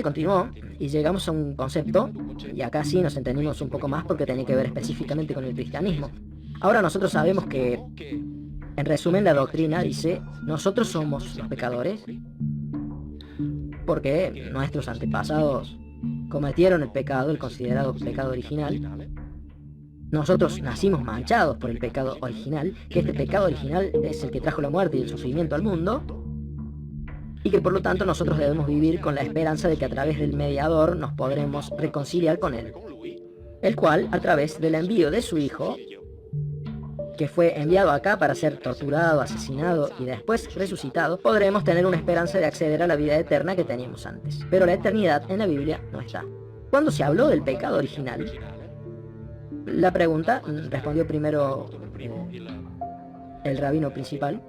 Continuó y llegamos a un concepto, y acá sí nos entendimos un poco más porque tenía que ver específicamente con el cristianismo. Ahora nosotros sabemos que, en resumen, la doctrina dice, nosotros somos los pecadores porque nuestros antepasados cometieron el pecado, el considerado pecado original. Nosotros nacimos manchados por el pecado original, que este pecado original es el que trajo la muerte y el sufrimiento al mundo, y que por lo tanto nosotros debemos vivir con la esperanza de que a través del mediador nos podremos reconciliar con él, el cual, a través del envío de su hijo, que fue enviado acá para ser torturado, asesinado y después resucitado, podremos tener una esperanza de acceder a la vida eterna que teníamos antes. Pero la eternidad en la Biblia no está. Cuando se habló del pecado original, la pregunta respondió primero el rabino principal.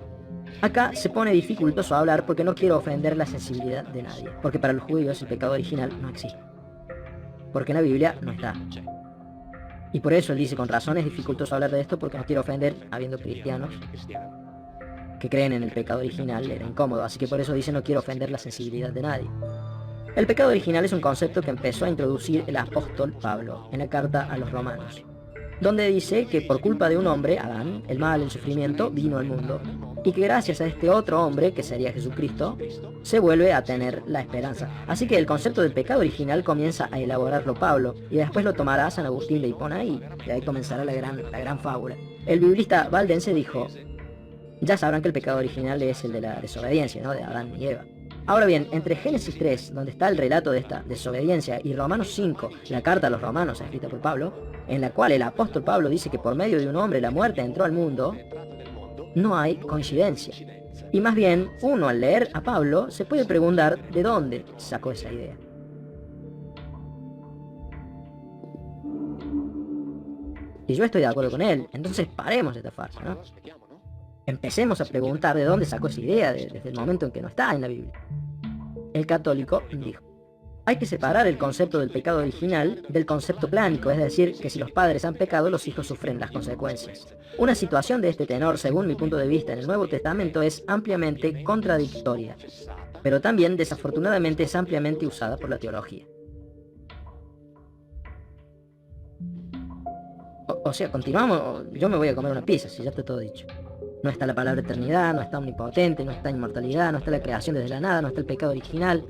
Acá se pone dificultoso hablar porque no quiero ofender la sensibilidad de nadie, porque para los judíos el pecado original no existe, porque en la Biblia no está. Y por eso él dice, con razón es dificultoso hablar de esto porque no quiero ofender, habiendo cristianos que creen en el pecado original, era incómodo, así que por eso dice no quiero ofender la sensibilidad de nadie. El pecado original es un concepto que empezó a introducir el apóstol Pablo en la carta a los romanos, donde dice que por culpa de un hombre, Adán, el mal, el sufrimiento, vino al mundo, y que gracias a este otro hombre, que sería Jesucristo, se vuelve a tener la esperanza. Así que el concepto del pecado original comienza a elaborarlo Pablo, y después lo tomará San Agustín de Hipona, y ahí comenzará la gran fábula. El biblista valdense dijo, ya sabrán que el pecado original es el de la desobediencia, ¿no?, de Adán y Eva. Ahora bien, entre Génesis 3, donde está el relato de esta desobediencia, y Romanos 5, la carta a los romanos escrita por Pablo, en la cual el apóstol Pablo dice que por medio de un hombre la muerte entró al mundo, no hay coincidencia. Y más bien, uno al leer a Pablo se puede preguntar de dónde sacó esa idea. Y yo estoy de acuerdo con él, entonces paremos esta farsa, ¿no? Empecemos a preguntar de dónde sacó esa idea desde el momento en que no está en la Biblia. El católico dijo, hay que separar el concepto del pecado original del concepto plánico, es decir, que si los padres han pecado, los hijos sufren las consecuencias. Una situación de este tenor, según mi punto de vista en el Nuevo Testamento, es ampliamente contradictoria, pero también desafortunadamente es ampliamente usada por la teología. O sea, continuamos, yo me voy a comer una pizza, si ya está todo dicho. No está la palabra eternidad, no está omnipotente, no está inmortalidad, no está la creación desde la nada, no está el pecado original.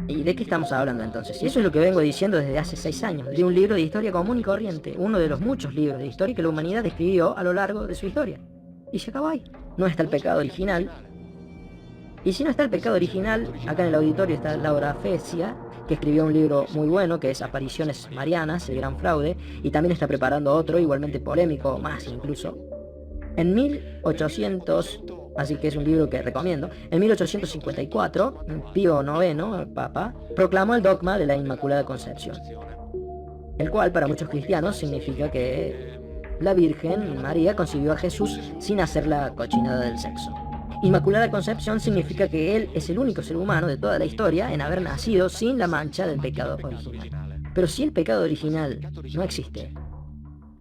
¿Y de qué estamos hablando entonces? Y eso es lo que vengo diciendo desde hace 6 años, de un libro de historia común y corriente, uno de los muchos libros de historia que la humanidad escribió a lo largo de su historia. Y se acabó ahí. No está el pecado original. Y si no está el pecado original, acá en el auditorio está Laura Fecia, que escribió un libro muy bueno, que es Apariciones Marianas, el gran fraude, y también está preparando otro, igualmente polémico, más incluso. En 1800, así que es un libro que recomiendo, en 1854, Pío IX, el Papa, proclamó el dogma de la Inmaculada Concepción, el cual para muchos cristianos significa que la Virgen María concibió a Jesús sin hacer la cochinada del sexo. Inmaculada Concepción significa que Él es el único ser humano de toda la historia en haber nacido sin la mancha del pecado original. Pero si el pecado original no existe,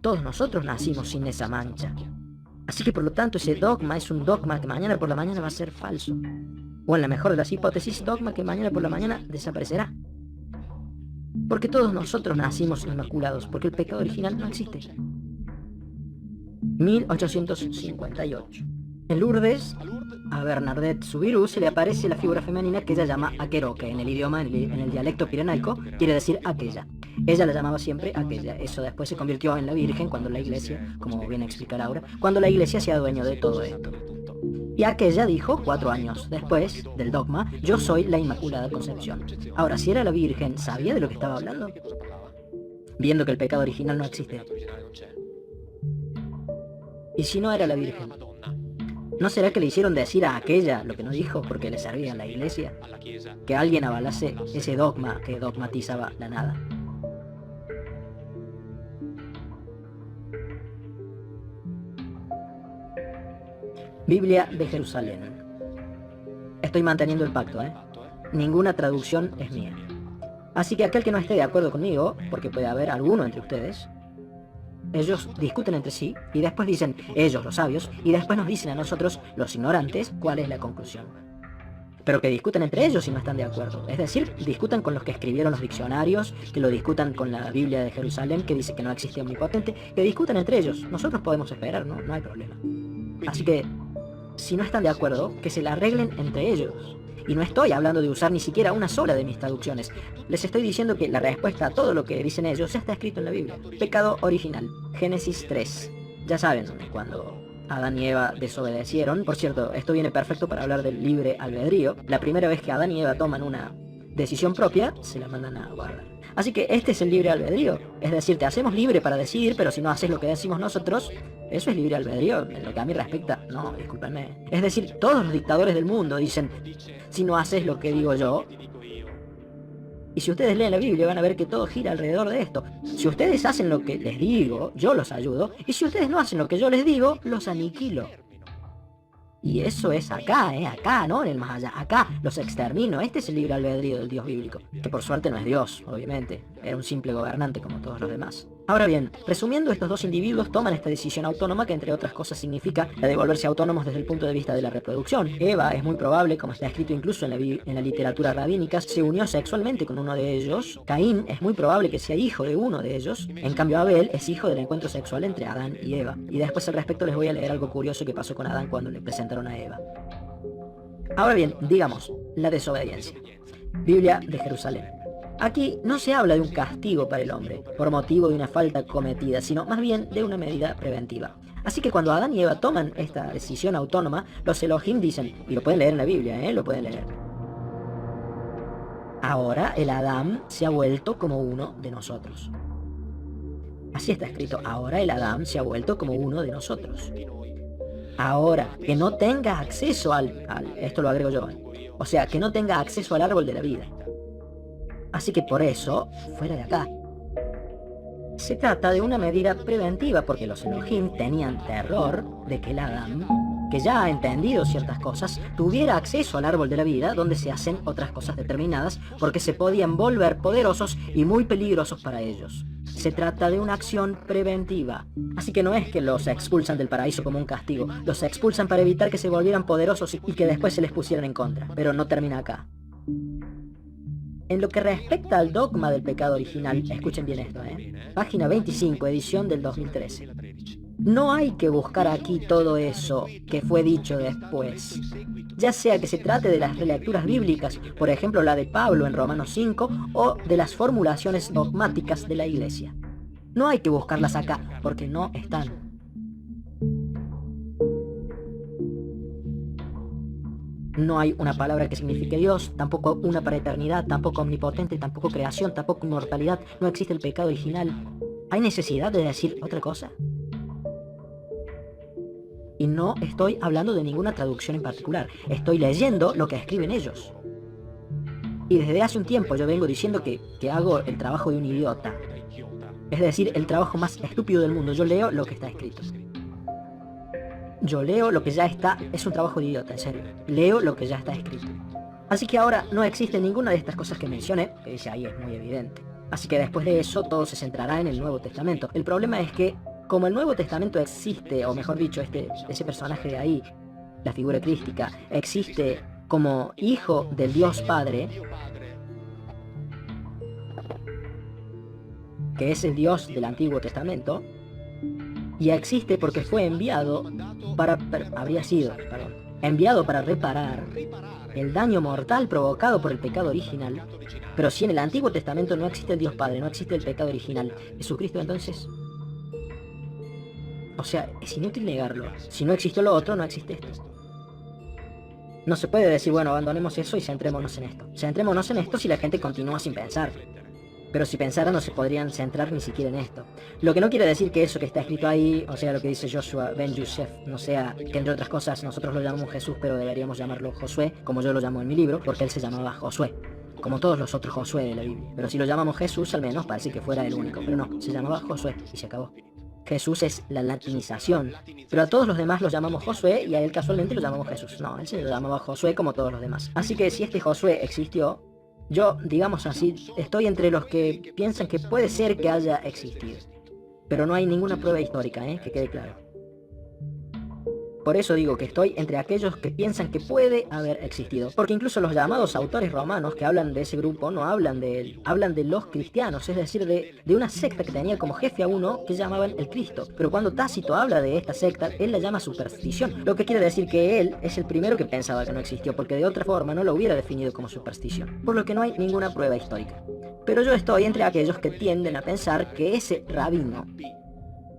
todos nosotros nacimos sin esa mancha. Así que por lo tanto ese dogma es un dogma que mañana por la mañana va a ser falso. O en la mejor de las hipótesis, dogma que mañana por la mañana desaparecerá. Porque todos nosotros nacimos inmaculados, porque el pecado original no existe. 1858. En Lourdes, a Bernadette Soubirous se le aparece la figura femenina que ella llama Aqueró, que en el idioma, en el dialecto pirenaico, quiere decir aquella. Ella la llamaba siempre aquella. Eso después se convirtió en la Virgen cuando la Iglesia, como viene a explicar ahora, cuando la Iglesia se adueñó de todo esto. Y aquella dijo, 4 años después del dogma, yo soy la Inmaculada Concepción. Ahora, si era la Virgen, ¿sabía de lo que estaba hablando? Viendo que el pecado original no existe. ¿Y si no era la Virgen? ¿No será que le hicieron decir a aquella lo que no dijo porque le servía a la Iglesia? Que alguien avalase ese dogma que dogmatizaba la nada. Biblia de Jerusalén. Estoy manteniendo el pacto, ¿eh? Ninguna traducción es mía. Así que aquel que no esté de acuerdo conmigo, porque puede haber alguno entre ustedes, ellos discuten entre sí y después dicen, ellos los sabios, y después nos dicen a nosotros, los ignorantes, cuál es la conclusión. pero que discutan entre ellos si no están de acuerdo. Es decir, discutan con los que escribieron los diccionarios, que lo discutan con la Biblia de Jerusalén, que dice que no existe omnipotente, que discutan entre ellos. Nosotros podemos esperar, no hay problema. Así que, si no están de acuerdo, que se la arreglen entre ellos. Y no estoy hablando de usar ni siquiera una sola de mis traducciones. Les estoy diciendo que la respuesta a todo lo que dicen ellos ya está escrito en la Biblia. Pecado original. Génesis 3. Ya saben, cuando Adán y Eva desobedecieron. Por cierto, esto viene perfecto para hablar del libre albedrío. La primera vez que Adán y Eva toman una decisión propia, se la mandan a guardar. Así que este es el libre albedrío. Es decir, te hacemos libre para decidir, pero si no haces lo que decimos nosotros, eso es libre albedrío. En lo que a mí respecta, no, discúlpenme. Es decir, todos los dictadores del mundo dicen, si no haces lo que digo yo. Y si ustedes leen la Biblia van a ver que todo gira alrededor de esto. Si ustedes hacen lo que les digo, yo los ayudo. Y si ustedes no hacen lo que yo les digo, los aniquilo. Y eso es acá, acá, no en el más allá. Acá los extermino. Este es el libre albedrío del Dios bíblico. Que por suerte no es Dios, obviamente. Era un simple gobernante como todos los demás. Ahora bien, resumiendo, estos dos individuos toman esta decisión autónoma que entre otras cosas significa la de volverse autónomos desde el punto de vista de la reproducción. Eva, es muy probable, como está escrito incluso en la literatura rabínica, se unió sexualmente con uno de ellos. Caín es muy probable que sea hijo de uno de ellos. En cambio Abel es hijo del encuentro sexual entre Adán y Eva. Y después al respecto les voy a leer algo curioso que pasó con Adán cuando le presentaron a Eva. Ahora bien, digamos, la desobediencia. Biblia de Jerusalén. Aquí no se habla de un castigo para el hombre, por motivo de una falta cometida, sino más bien de una medida preventiva. Así que cuando Adán y Eva toman esta decisión autónoma, los Elohim dicen, y lo pueden leer en la Biblia, lo pueden leer. Ahora el Adán se ha vuelto como uno de nosotros. Así está escrito, ahora el Adán se ha vuelto como uno de nosotros. Ahora, que no tenga acceso esto lo agrego yo, o sea, que no tenga acceso al árbol de la vida. Así que por eso, fuera de acá. Se trata de una medida preventiva porque los Elohim tenían terror de que el Adán, que ya ha entendido ciertas cosas, tuviera acceso al árbol de la vida donde se hacen otras cosas determinadas porque se podían volver poderosos y muy peligrosos para ellos. Se trata de una acción preventiva. Así que no es que los expulsan del paraíso como un castigo, los expulsan para evitar que se volvieran poderosos y que después se les pusieran en contra. Pero no termina acá. En lo que respecta al dogma del pecado original, escuchen bien esto, página 25, edición del 2013. No hay que buscar aquí todo eso que fue dicho después. Ya sea que se trate de las relecturas bíblicas, por ejemplo la de Pablo en Romanos 5, o de las formulaciones dogmáticas de la Iglesia. No hay que buscarlas acá, porque no están. No hay una palabra que signifique Dios, tampoco una para eternidad, tampoco omnipotente, tampoco creación, tampoco inmortalidad. No existe el pecado original. ¿Hay necesidad de decir otra cosa? Y no estoy hablando de ninguna traducción en particular. Estoy leyendo lo que escriben ellos. Y desde hace un tiempo yo vengo diciendo que hago el trabajo de un idiota. Es decir, el trabajo más estúpido del mundo. Yo leo lo que está escrito. Yo leo lo que ya está, es un trabajo de idiota, en serio. Leo lo que ya está escrito. Así que ahora no existe ninguna de estas cosas que mencioné, que dice ahí es muy evidente. Así que después de eso todo se centrará en el Nuevo Testamento. El problema es que, como el Nuevo Testamento existe, o mejor dicho, ese personaje de ahí, la figura crística, existe como hijo del Dios Padre, que es el Dios del Antiguo Testamento, y existe porque fue enviado enviado para reparar el daño mortal provocado por el pecado original. Pero si en el Antiguo Testamento no existe el Dios Padre, no existe el pecado original, Jesucristo entonces... O sea, es inútil negarlo. Si no existió lo otro, no existe esto. No se puede decir, bueno, abandonemos eso y centrémonos en esto. Centrémonos en esto si la gente continúa sin pensar. Pero si pensaran no se podrían centrar ni siquiera en esto. Lo que no quiere decir que eso que está escrito ahí, o sea, lo que dice Joshua Ben Yosef, no sea que entre otras cosas nosotros lo llamamos Jesús, pero deberíamos llamarlo Josué, como yo lo llamo en mi libro, porque él se llamaba Josué, como todos los otros Josué de la Biblia. Pero si lo llamamos Jesús, al menos parece que fuera el único, pero no, se llamaba Josué y se acabó. Jesús es la latinización, pero a todos los demás los llamamos Josué y a él casualmente lo llamamos Jesús. No, él se lo llamaba Josué como todos los demás. Así que si este Josué existió, yo, digamos así, estoy entre los que piensan que puede ser que haya existido. Pero no hay ninguna prueba histórica, que quede claro. Por eso digo que estoy entre aquellos que piensan que puede haber existido. Porque incluso los llamados autores romanos que hablan de ese grupo no hablan de él, hablan de los cristianos, es decir, de una secta que tenía como jefe a uno que llamaban el Cristo. Pero cuando Tácito habla de esta secta, él la llama superstición, lo que quiere decir que él es el primero que pensaba que no existió, porque de otra forma no lo hubiera definido como superstición, por lo que no hay ninguna prueba histórica. Pero yo estoy entre aquellos que tienden a pensar que ese rabino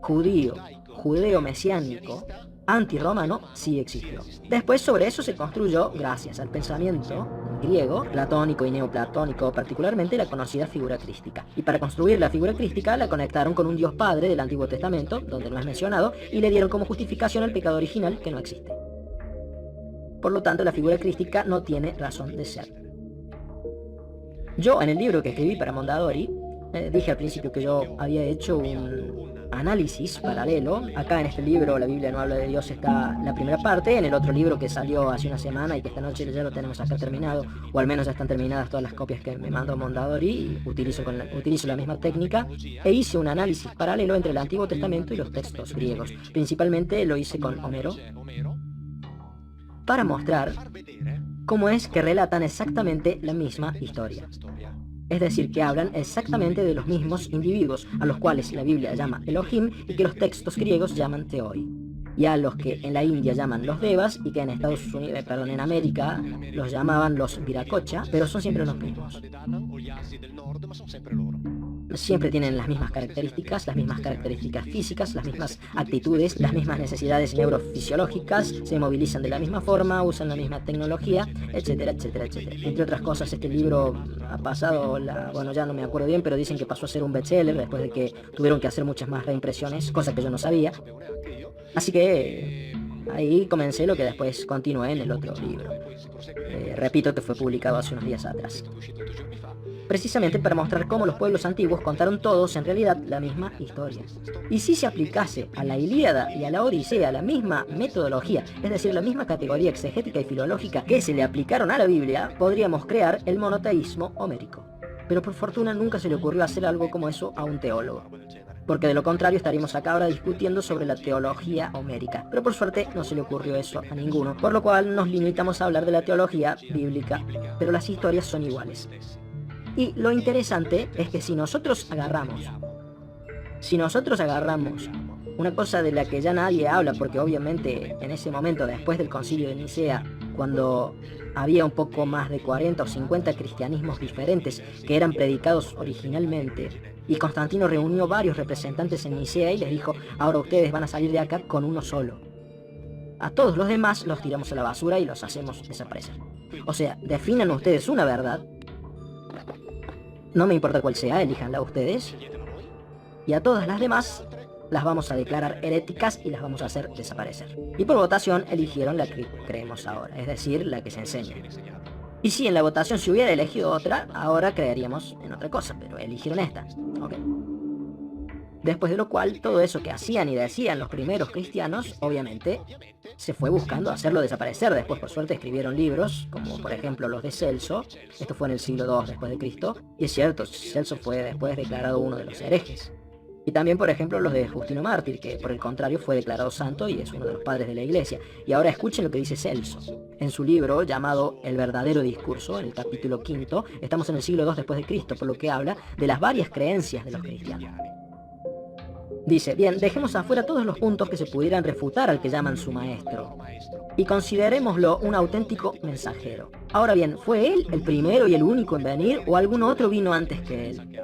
judío, judeo-mesiánico, antirromano, sí existió. Después sobre eso se construyó, gracias al pensamiento griego, platónico y neoplatónico particularmente, la conocida figura crística. Y para construir la figura crística la conectaron con un Dios Padre del Antiguo Testamento, donde no es mencionado, y le dieron como justificación al pecado original que no existe. Por lo tanto, la figura crística no tiene razón de ser. Yo, en el libro que escribí para Mondadori, dije al principio que yo había hecho un análisis paralelo. Acá en este libro, La Biblia no habla de Dios, está la primera parte. En el otro libro que salió hace una semana y que esta noche ya lo tenemos acá terminado, o al menos ya están terminadas todas las copias que me mandó Mondadori, y utilizo la misma técnica, e hice un análisis paralelo entre el Antiguo Testamento y los textos griegos. Principalmente lo hice con Homero, para mostrar cómo es que relatan exactamente la misma historia. Es decir, que hablan exactamente de los mismos individuos, a los cuales la Biblia llama Elohim y que los textos griegos llaman Theoi. Y a los que en la India llaman los Devas y que en en América los llamaban los Viracocha, pero son siempre los mismos. Siempre tienen las mismas características físicas, las mismas actitudes, las mismas necesidades neurofisiológicas, se movilizan de la misma forma, usan la misma tecnología, etcétera, etcétera, etcétera. Entre otras cosas, este libro ha pasado, bueno, ya no me acuerdo bien, pero dicen que pasó a ser un bestseller después de que tuvieron que hacer muchas más reimpresiones, cosa que yo no sabía. Así que ahí comencé lo que después continué en el otro libro. Repito que fue publicado hace unos días atrás. Precisamente para mostrar cómo los pueblos antiguos contaron todos en realidad la misma historia. Y si se aplicase a la Ilíada y a la Odisea la misma metodología, es decir, la misma categoría exegética y filológica que se le aplicaron a la Biblia, podríamos crear el monoteísmo homérico. Pero por fortuna nunca se le ocurrió hacer algo como eso a un teólogo, porque de lo contrario estaríamos acá ahora discutiendo sobre la teología homérica. Pero por suerte no se le ocurrió eso a ninguno, por lo cual nos limitamos a hablar de la teología bíblica, pero las historias son iguales. Y lo interesante es que si nosotros agarramos una cosa de la que ya nadie habla, porque obviamente en ese momento, después del concilio de Nicea, cuando había un poco más de 40 o 50 cristianismos diferentes que eran predicados originalmente, y Constantino reunió varios representantes en Nicea y les dijo: ahora ustedes van a salir de acá con uno solo. A todos los demás los tiramos a la basura y los hacemos desaparecer. O sea, definan ustedes una verdad, no me importa cuál sea, elíjanla ustedes, y a todas las demás las vamos a declarar heréticas y las vamos a hacer desaparecer. Y por votación eligieron la que creemos ahora, es decir, la que se enseña. Y si en la votación se hubiera elegido otra, ahora creeríamos en otra cosa, pero eligieron esta. Ok. Después de lo cual, todo eso que hacían y decían los primeros cristianos, obviamente, se fue buscando hacerlo desaparecer. Después, por suerte, escribieron libros, como por ejemplo los de Celso. Esto fue en el siglo II después de Cristo. Y es cierto, Celso fue después declarado uno de los herejes. Y también, por ejemplo, los de Justino Mártir, que por el contrario fue declarado santo y es uno de los padres de la Iglesia. Y ahora escuchen lo que dice Celso. En su libro llamado El verdadero discurso, en el capítulo 5, estamos en el siglo II después de Cristo, por lo que habla de las varias creencias de los cristianos. Dice: bien, dejemos afuera todos los puntos que se pudieran refutar al que llaman su maestro, y considerémoslo un auténtico mensajero. Ahora bien, ¿fue él el primero y el único en venir, o algún otro vino antes que él?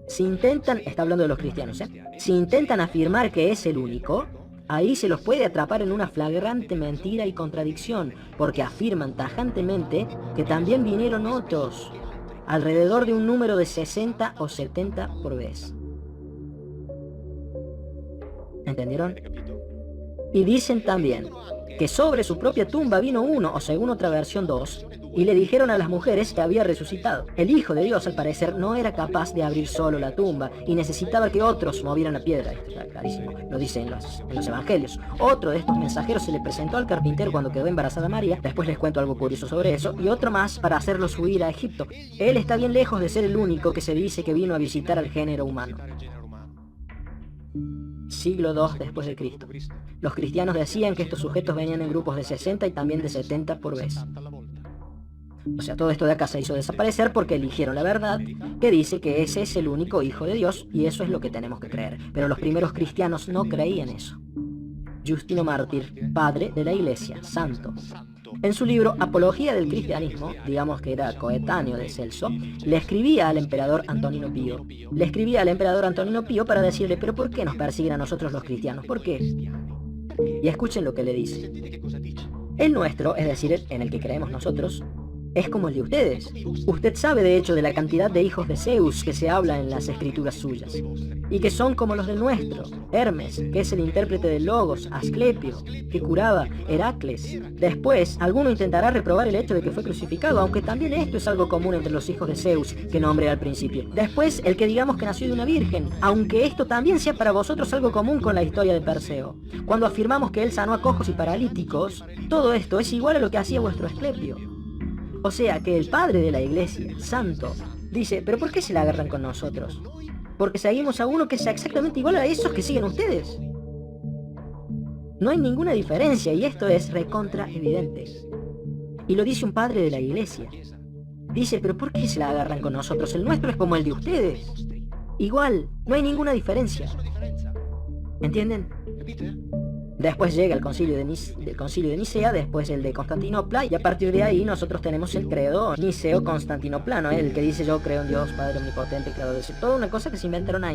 Si intentan, está hablando de los cristianos, si intentan afirmar que es el único, ahí se los puede atrapar en una flagrante mentira y contradicción, porque afirman tajantemente que también vinieron otros, alrededor de un número de 60 o 70 por vez. ¿Entendieron? Y dicen también que sobre su propia tumba vino uno, o según otra versión 2, y le dijeron a las mujeres que había resucitado. El Hijo de Dios, al parecer, no era capaz de abrir solo la tumba y necesitaba que otros movieran la piedra. Esto está clarísimo, lo dice en los evangelios. Otro de estos mensajeros se le presentó al carpintero cuando quedó embarazada María, después les cuento algo curioso sobre eso, y otro más para hacerlos huir a Egipto. Él está bien lejos de ser el único que se dice que vino a visitar al género humano. siglo II después de Cristo. Los cristianos decían que estos sujetos venían en grupos de 60 y también de 70 por vez. O sea, todo esto de acá se hizo desaparecer porque eligieron la verdad que dice que ese es el único Hijo de Dios y eso es lo que tenemos que creer. Pero los primeros cristianos no creían eso. Justino Mártir, padre de la Iglesia, santo. En su libro Apología del Cristianismo, digamos que era coetáneo de Celso, le escribía al emperador Antonino Pío. Le escribía al emperador Antonino Pío para decirle, pero ¿por qué nos persiguen a nosotros los cristianos? ¿Por qué? Y escuchen lo que le dice. El nuestro, es decir, en el que creemos nosotros, es como el de ustedes. Usted sabe de hecho de la cantidad de hijos de Zeus que se habla en las escrituras suyas, y que son como los del nuestro. Hermes, que es el intérprete de Logos, Asclepio, que curaba, Heracles. Después, alguno intentará reprobar el hecho de que fue crucificado, aunque también esto es algo común entre los hijos de Zeus, que nombré al principio. Después, el que digamos que nació de una virgen, aunque esto también sea para vosotros algo común con la historia de Perseo. Cuando afirmamos que él sanó a cojos y paralíticos, todo esto es igual a lo que hacía vuestro Asclepio. O sea que el padre de la iglesia, santo, dice, ¿pero por qué se la agarran con nosotros? Porque seguimos a uno que sea exactamente igual a esos que siguen ustedes. No hay ninguna diferencia y esto es recontra evidente. Y lo dice un padre de la iglesia. Dice, ¿pero por qué se la agarran con nosotros? El nuestro es como el de ustedes. Igual, no hay ninguna diferencia. ¿Entienden? Después llega el concilio de Nicea, después el de Constantinopla, y a partir de ahí nosotros tenemos el credo niceo-constantinoplano, el que dice yo creo en Dios, Padre Omnipotente, Creador de todo, toda una cosa que se inventaron ahí.